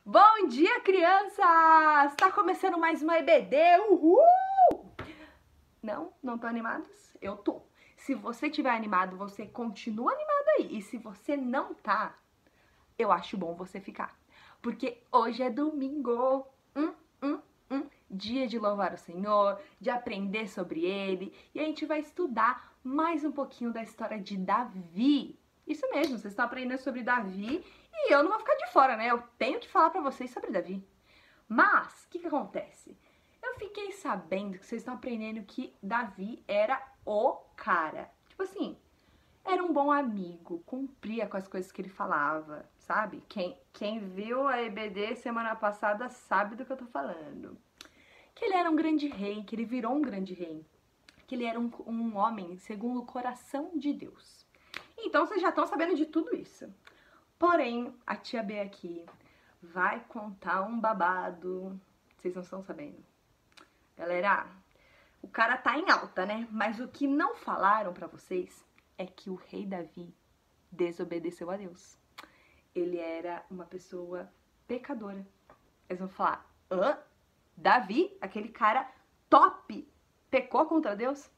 Bom dia, crianças! Tá começando mais uma EBD, uhul! Não tô animados? Eu tô. Se você tiver animado, você continua animado aí. E se você não tá, eu acho bom você ficar. Porque hoje é domingo. Dia de louvar o Senhor, de aprender sobre Ele. E a gente vai estudar mais um pouquinho da história de Davi. Isso mesmo, vocês estão aprendendo sobre Davi e eu não vou ficar de fora, né? Eu tenho que falar pra vocês sobre Davi. Mas, o que acontece? Eu fiquei sabendo que vocês estão aprendendo que Davi era o cara. Tipo assim, era um bom amigo, cumpria com as coisas que ele falava, sabe? Quem viu a EBD semana passada sabe do que eu tô falando. Que ele era um grande rei, que ele virou um grande rei. Que ele era um homem segundo o coração de Deus. Então vocês já estão sabendo de tudo isso. Porém, a tia B aqui vai contar um babado. Vocês não estão sabendo. Galera, o cara tá em alta, né? Mas o que não falaram pra vocês é que o rei Davi desobedeceu a Deus. Ele era uma pessoa pecadora. Eles vão falar, hã? Davi, aquele cara top, pecou contra Deus?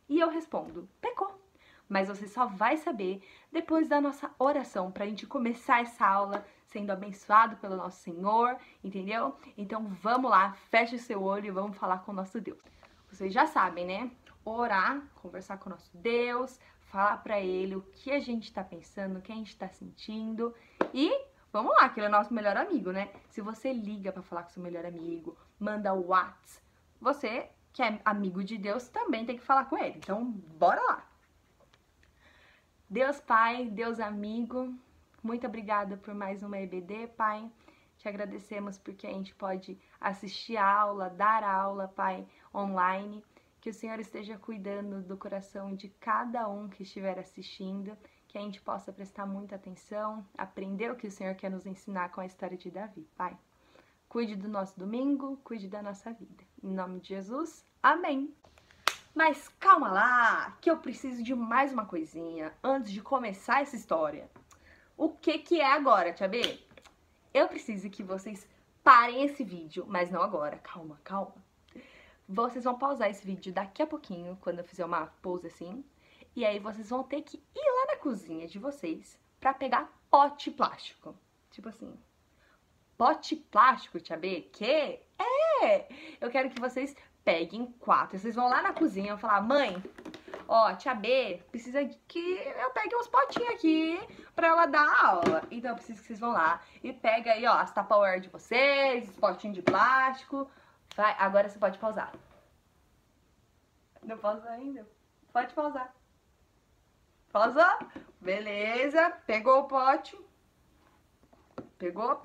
E eu respondo, pecou. Mas você só vai saber depois da nossa oração, pra gente começar essa aula sendo abençoado pelo nosso Senhor, entendeu? Então vamos lá, feche o seu olho e vamos falar com o nosso Deus. Vocês já sabem, né? Orar, conversar com o nosso Deus, falar pra Ele o que a gente tá pensando, o que a gente tá sentindo e vamos lá, que ele é nosso melhor amigo, né? Se você liga pra falar com seu melhor amigo, manda o WhatsApp, você que é amigo de Deus também tem que falar com ele. Então, bora lá! Deus Pai, Deus amigo, muito obrigada por mais uma EBD, Pai. Te agradecemos porque a gente pode assistir a aula, dar aula, Pai, online. Que o Senhor esteja cuidando do coração de cada um que estiver assistindo, que a gente possa prestar muita atenção, aprender o que o Senhor quer nos ensinar com a história de Davi, Pai. Cuide do nosso domingo, cuide da nossa vida. Em nome de Jesus, amém. Mas calma lá, que eu preciso de mais uma coisinha antes de começar essa história. O que é agora, tia B? Eu preciso que vocês parem esse vídeo, mas não agora. Calma, calma. Vocês vão pausar esse vídeo daqui a pouquinho, quando eu fizer uma pause assim. E aí vocês vão ter que ir lá na cozinha de vocês pra pegar pote plástico. Tipo assim, pote plástico, tia B? Que? Eu quero que vocês peguem 4. Vocês vão lá na cozinha e vão falar, mãe, ó, tia B precisa que eu pegue uns potinhos aqui pra ela dar aula. Então eu preciso que vocês vão lá e pega aí, ó, as Tupperware de vocês, os potinhos de plástico. Vai, agora você pode pausar. Não pausou ainda? Pode pausar. Pausou? Beleza. Pegou o pote. Pegou.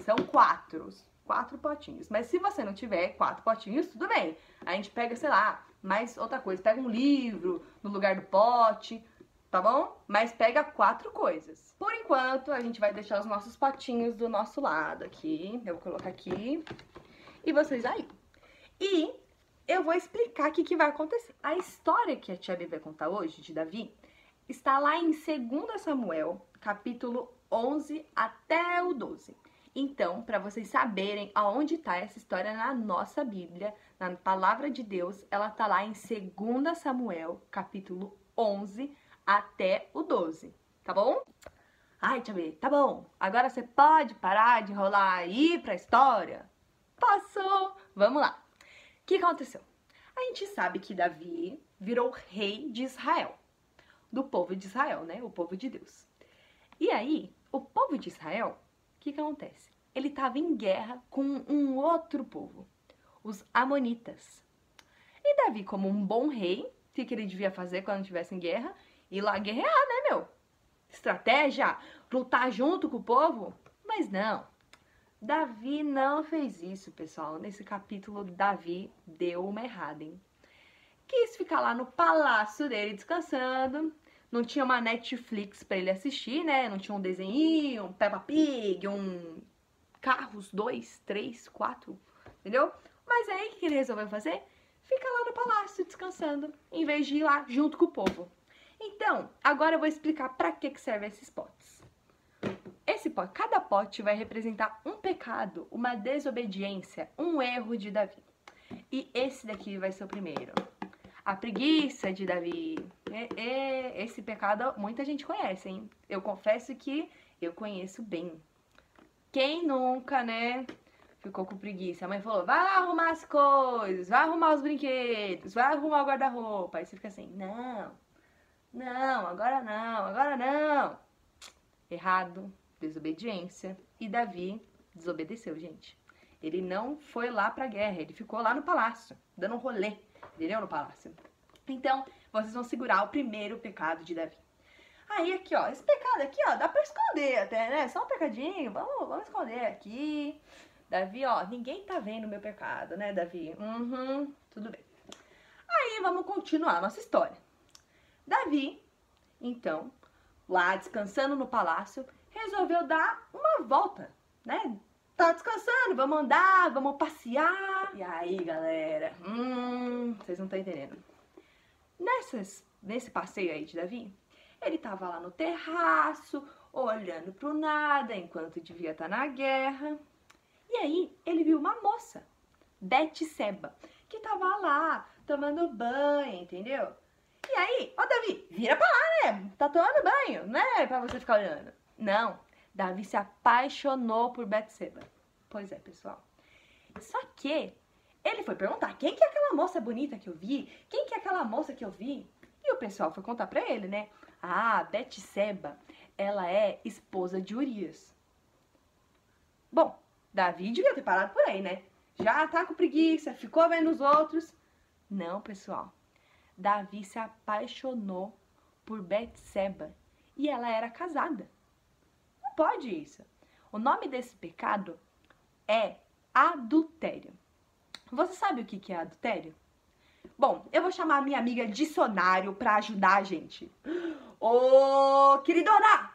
São 4 potinhos. Mas se você não tiver 4 potinhos, tudo bem. A gente pega, sei lá, mais outra coisa. Pega um livro no lugar do pote, tá bom? Mas pega 4 coisas. Por enquanto, a gente vai deixar os nossos potinhos do nosso lado aqui. Eu vou colocar aqui. E vocês aí. E eu vou explicar o que vai acontecer. A história que a tia B vai contar hoje, de Davi, está lá em 2 Samuel, capítulo 11 até o 12. Então, para vocês saberem aonde está essa história na nossa Bíblia, na Palavra de Deus, ela está lá em 2 Samuel, capítulo 11 até o 12, tá bom? Ai, tia B, tá bom. Agora você pode parar de enrolar e ir pra história? Passou! Vamos lá. O que aconteceu? A gente sabe que Davi virou rei de Israel. Do povo de Israel, né? O povo de Deus. E aí, o povo de Israel, o que acontece? Ele estava em guerra com um outro povo, os Amonitas. E Davi, como um bom rei, o que ele devia fazer quando estivesse em guerra? Ir lá guerrear, né, meu? Estratégia, lutar junto com o povo? Mas não. Davi não fez isso, pessoal. Nesse capítulo, Davi deu uma errada, hein? Quis ficar lá no palácio dele descansando. Não tinha uma Netflix pra ele assistir, né? Não tinha um desenho, um Peppa Pig, um Carros 2, 3, 4, entendeu? Mas aí, o que ele resolveu fazer? Ficar lá no palácio descansando, em vez de ir lá junto com o povo. Então, agora eu vou explicar pra que servem esses potes. Cada pote vai representar um pecado, uma desobediência, um erro de Davi. E esse daqui vai ser o primeiro. A preguiça de Davi. Esse pecado muita gente conhece, hein? Eu confesso que eu conheço bem. Quem nunca, né, ficou com preguiça? A mãe falou, vai lá arrumar as coisas, vai arrumar os brinquedos, vai arrumar o guarda-roupa. Aí você fica assim, não, agora não. Errado, desobediência. E Davi desobedeceu, gente. Ele não foi lá pra guerra, ele ficou lá no palácio, dando um rolê, entendeu? No palácio. Então, vocês vão segurar o primeiro pecado de Davi. Aí, aqui, ó, esse pecado aqui, ó, dá pra esconder até, né? Só um pecadinho, vamos esconder aqui. Davi, ó, ninguém tá vendo o meu pecado, né, Davi? Tudo bem. Aí, vamos continuar a nossa história. Davi, então, lá descansando no palácio, resolveu dar uma volta, né? Tá descansando, vamos andar, vamos passear. E aí, galera, vocês não estão entendendo. Nesse passeio aí de Davi, ele tava lá no terraço, olhando pro nada, enquanto devia estar na guerra. E aí, ele viu uma moça, Betseba, que tava lá, tomando banho, entendeu? E aí, ó Davi, vira pra lá, né? Tá tomando banho, né? Pra você ficar olhando. Não, Davi se apaixonou por Betseba. Pois é, pessoal. Só que ele foi perguntar, quem que é aquela moça bonita que eu vi? Quem que é aquela moça que eu vi? E o pessoal foi contar pra ele, né? Ah, Betseba, ela é esposa de Urias. Bom, Davi devia ter parado por aí, né? Já tá com preguiça, ficou vendo os outros. Não, pessoal. Davi se apaixonou por Betseba e ela era casada. Não pode isso. O nome desse pecado é adultério. Você sabe o que é adultério? Bom, eu vou chamar a minha amiga dicionário pra ajudar a gente. Ô, queridona!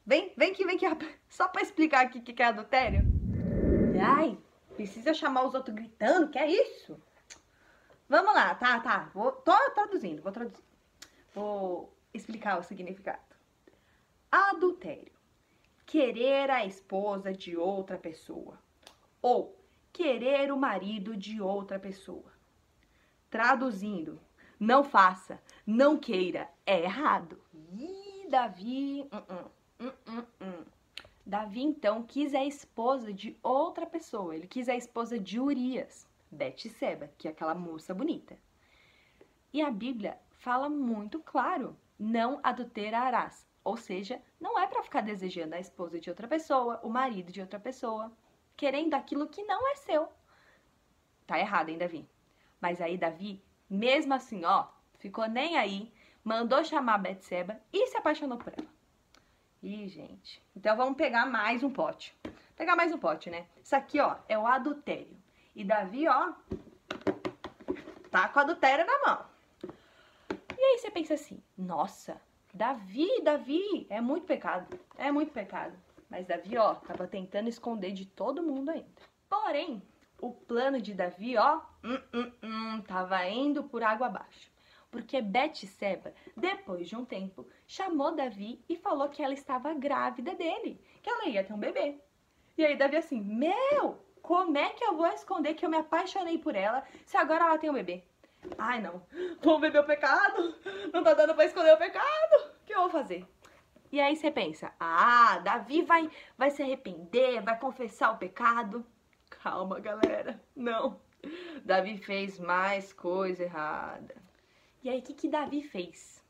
Vem aqui, só pra explicar aqui o que é adultério. Ai, precisa chamar os outros gritando, que é isso? Vamos lá, tá. Tô traduzindo, vou traduzir. Vou explicar o significado. Adultério. Querer a esposa de outra pessoa. Ou querer o marido de outra pessoa. Traduzindo, não faça, não queira, é errado. Ih, Davi, Davi, então, quis a esposa de outra pessoa. Ele quis a esposa de Urias, Betseba, que é aquela moça bonita. E a Bíblia fala muito claro, não adulterarás. Ou seja, não é para ficar desejando a esposa de outra pessoa, o marido de outra pessoa, querendo aquilo que não é seu. Tá errado, hein, Davi? Mas aí Davi, mesmo assim, ó, ficou nem aí, mandou chamar Betseba e se apaixonou por ela. Ih, gente. Então vamos pegar mais um pote. Pegar mais um pote, né? Isso aqui, ó, é o adultério. E Davi, ó, tá com o adultério na mão. E aí você pensa assim, nossa, Davi, é muito pecado. É muito pecado. Mas Davi, ó, tava tentando esconder de todo mundo ainda. Porém, o plano de Davi, ó, tava indo por água abaixo. Porque Betseba, depois de um tempo, chamou Davi e falou que ela estava grávida dele, que ela ia ter um bebê. E aí Davi assim, como é que eu vou esconder que eu me apaixonei por ela se agora ela tem um bebê? Ai, não, vou beber o pecado, não tá dando pra esconder o pecado, o que eu vou fazer? E aí você pensa, Davi vai se arrepender, vai confessar o pecado. Calma, galera, não. Davi fez mais coisa errada. E aí, o que Davi fez?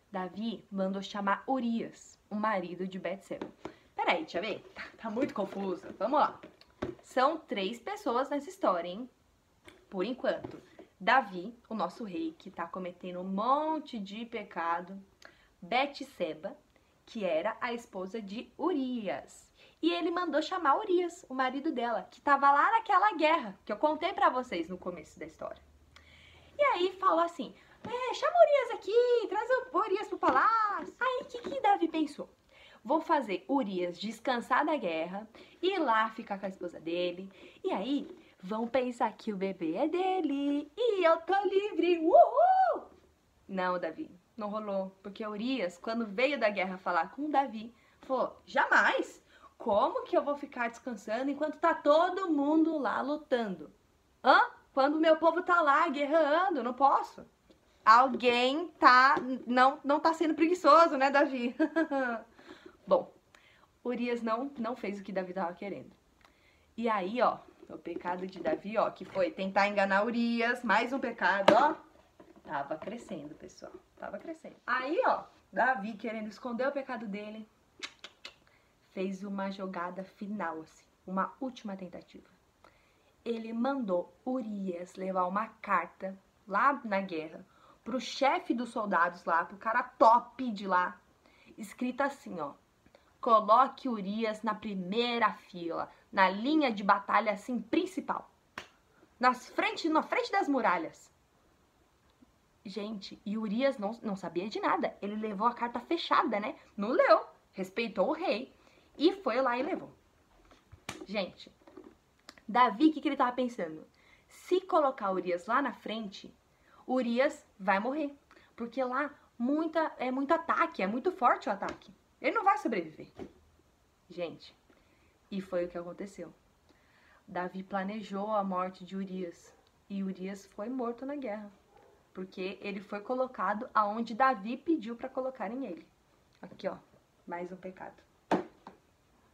Davi mandou chamar Urias, o marido de Betseba. Peraí, deixa eu ver. Tá muito confusa. Vamos lá. São 3 pessoas nessa história, hein? Por enquanto. Davi, o nosso rei, que tá cometendo um monte de pecado. Betseba, que era a esposa de Urias. E ele mandou chamar Urias, o marido dela, que tava lá naquela guerra, que eu contei pra vocês no começo da história. E aí falou assim, chama Urias aqui, traz o Urias pro palácio. Aí o que Davi pensou? Vou fazer Urias descansar da guerra, ir lá ficar com a esposa dele. E aí vão pensar que o bebê é dele e eu tô livre, uhul! Não, Davi, não rolou, porque Urias, quando veio da guerra falar com Davi, falou, jamais! Como que eu vou ficar descansando enquanto tá todo mundo lá lutando? Hã? Quando meu povo tá lá guerreando, não posso. Alguém não tá sendo preguiçoso, né, Davi? Bom, Urias não fez o que Davi tava querendo. E aí, ó, o pecado de Davi, ó, que foi tentar enganar Urias, mais um pecado, ó, tava crescendo, pessoal, tava crescendo. Aí, ó, Davi, querendo esconder o pecado dele, fez uma jogada final, assim, uma última tentativa. Ele mandou Urias levar uma carta lá na guerra pro chefe dos soldados lá, pro cara top de lá, escrita assim, ó: coloque Urias na primeira fila, na linha de batalha assim principal, na frente das muralhas. Gente, e Urias não sabia de nada. Ele levou a carta fechada, né? Não leu, respeitou o rei e foi lá e levou. Gente, Davi, o que ele tava pensando? Se colocar Urias lá na frente, Urias vai morrer. Porque lá é muito ataque, é muito forte o ataque. Ele não vai sobreviver. Gente, e foi o que aconteceu. Davi planejou a morte de Urias. E Urias foi morto na guerra. Porque ele foi colocado aonde Davi pediu para colocarem ele. Aqui, ó, mais um pecado.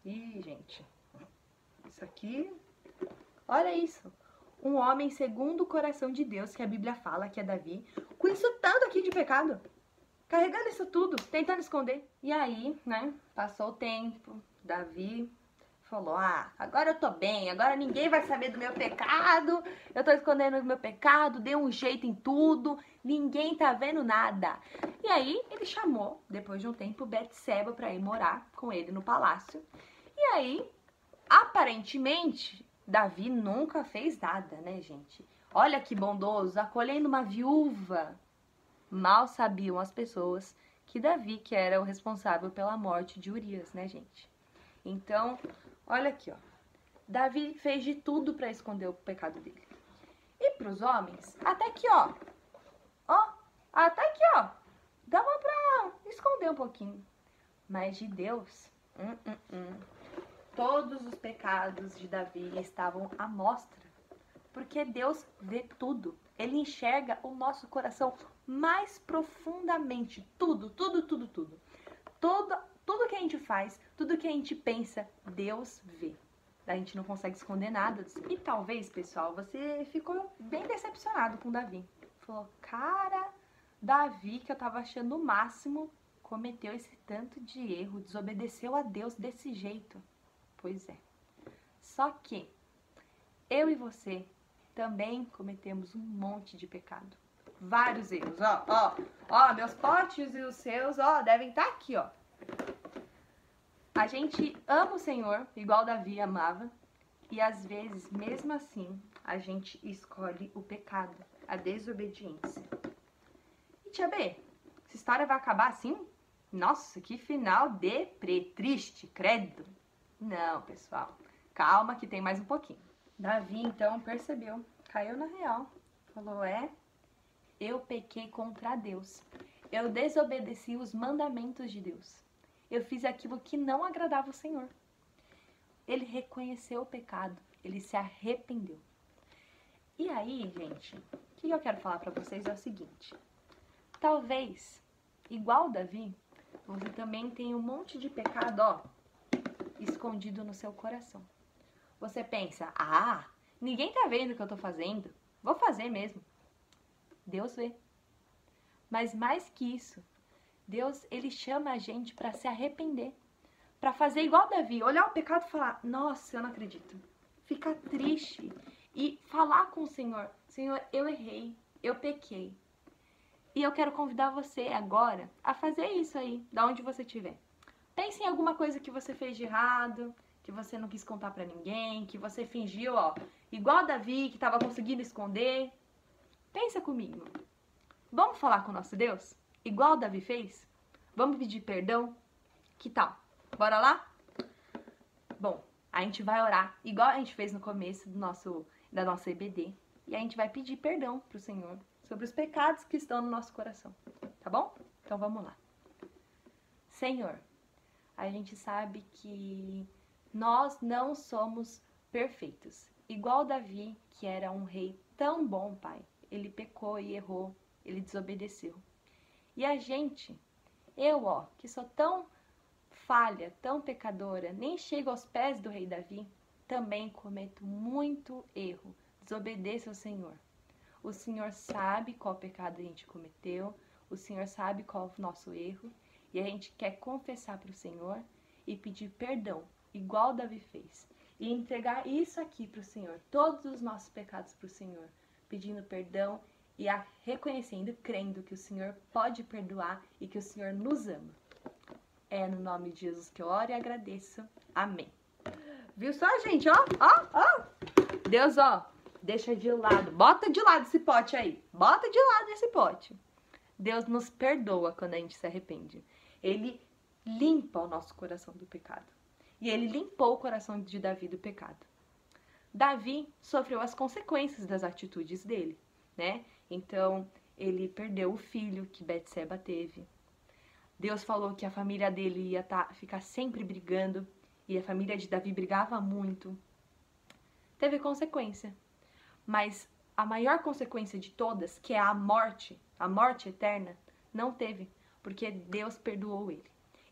Ih, gente, isso aqui... Olha isso, um homem segundo o coração de Deus, que a Bíblia fala que é Davi, com isso tanto aqui de pecado, carregando isso tudo, tentando esconder. E aí, né, passou o tempo, Davi falou, agora eu tô bem, agora ninguém vai saber do meu pecado, eu tô escondendo o meu pecado, dei um jeito em tudo, ninguém tá vendo nada. E aí, ele chamou, depois de um tempo, Betseba pra ir morar com ele no palácio. E aí, aparentemente... Davi nunca fez nada, né, gente? Olha que bondoso, acolhendo uma viúva. Mal sabiam as pessoas que Davi que era o responsável pela morte de Urias, né, gente? Então, olha aqui, ó. Davi fez de tudo para esconder o pecado dele. E pros homens, até aqui, ó. Até aqui, ó. Dava pra esconder um pouquinho. Mas de Deus, todos os pecados de Davi estavam à mostra, porque Deus vê tudo. Ele enxerga o nosso coração mais profundamente. Tudo que a gente faz, tudo que a gente pensa, Deus vê. A gente não consegue esconder nada disso. E talvez, pessoal, você ficou bem decepcionado com Davi. Falou, cara, Davi, que eu tava achando o máximo, cometeu esse tanto de erro, desobedeceu a Deus desse jeito. Pois é. Só que eu e você também cometemos um monte de pecado. Vários erros. Ó, meus potes e os seus, ó, devem estar aqui, ó. A gente ama o Senhor, igual Davi amava, e às vezes, mesmo assim, a gente escolhe o pecado, a desobediência. E tia B, essa história vai acabar assim? Nossa, que final deprê, triste, credo. Não, pessoal, calma que tem mais um pouquinho. Davi, então, percebeu, caiu na real. Falou, eu pequei contra Deus. Eu desobedeci os mandamentos de Deus. Eu fiz aquilo que não agradava o Senhor. Ele reconheceu o pecado, ele se arrependeu. E aí, gente, o que eu quero falar pra vocês é o seguinte. Talvez, igual Davi, você também tenha um monte de pecado, ó, escondido no seu coração. Você pensa, ninguém tá vendo o que eu tô fazendo, vou fazer mesmo. Deus vê. Mas mais que isso, Deus, ele chama a gente para se arrepender, para fazer igual Davi, olhar o pecado e falar, nossa, eu não acredito. Ficar triste e falar com o Senhor, Senhor, eu errei, eu pequei. E eu quero convidar você agora a fazer isso aí, da onde você estiver. Pense em alguma coisa que você fez de errado, que você não quis contar pra ninguém, que você fingiu, ó, igual Davi, que tava conseguindo esconder. Pensa comigo. Vamos falar com o nosso Deus? Igual Davi fez? Vamos pedir perdão? Que tal? Bora lá? Bom, a gente vai orar, igual a gente fez no começo da nossa EBD. E a gente vai pedir perdão pro Senhor sobre os pecados que estão no nosso coração. Tá bom? Então vamos lá. Senhor, a gente sabe que Nós não somos perfeitos. Igual Davi, que era um rei tão bom, Pai. Ele pecou e errou, ele desobedeceu. E a gente, eu, que sou tão falha, tão pecadora, nem chego aos pés do rei Davi, também cometo muito erro, desobedeço ao Senhor. O Senhor sabe qual pecado a gente cometeu, o Senhor sabe qual é o nosso erro, e a gente quer confessar para o Senhor e pedir perdão, igual Davi fez. E entregar isso aqui para o Senhor, todos os nossos pecados para o Senhor, pedindo perdão e reconhecendo, crendo que o Senhor pode perdoar e que o Senhor nos ama. É no nome de Jesus que eu oro e agradeço. Amém. Viu só, gente? Deus, deixa de lado. Bota de lado esse pote aí. Bota de lado esse pote. Deus nos perdoa quando a gente se arrepende. Ele limpa o nosso coração do pecado. E ele limpou o coração de Davi do pecado. Davi sofreu as consequências das atitudes dele, né? Então, ele perdeu o filho que Betseba teve. Deus falou que a família dele ia ficar sempre brigando. E a família de Davi brigava muito. Teve consequência. Mas a maior consequência de todas, que é a morte eterna, não teve. Porque Deus perdoou ele.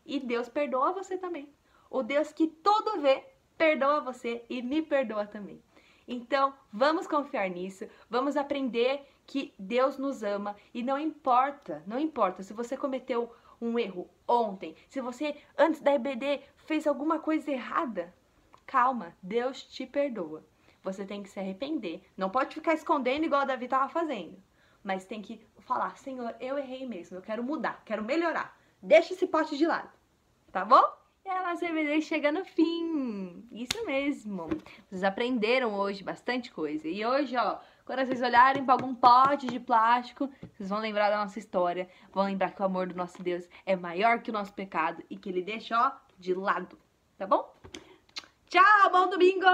E Deus perdoa você também. O Deus que tudo vê, perdoa você e me perdoa também. Então, vamos confiar nisso, vamos aprender que Deus nos ama e não importa se você cometeu um erro ontem, se você antes da EBD fez alguma coisa errada, calma, Deus te perdoa. Você tem que se arrepender, não pode ficar escondendo igual a Davi estava fazendo, mas tem que falar, Senhor, eu errei mesmo, eu quero mudar, quero melhorar, deixa esse pote de lado, tá bom? E a nossa EBD chega no fim. Isso mesmo. Vocês aprenderam hoje bastante coisa. E hoje, quando vocês olharem para algum pote de plástico, vocês vão lembrar da nossa história. Vão lembrar que o amor do nosso Deus é maior que o nosso pecado e que ele deixa, de lado. Tá bom? Tchau, bom domingo!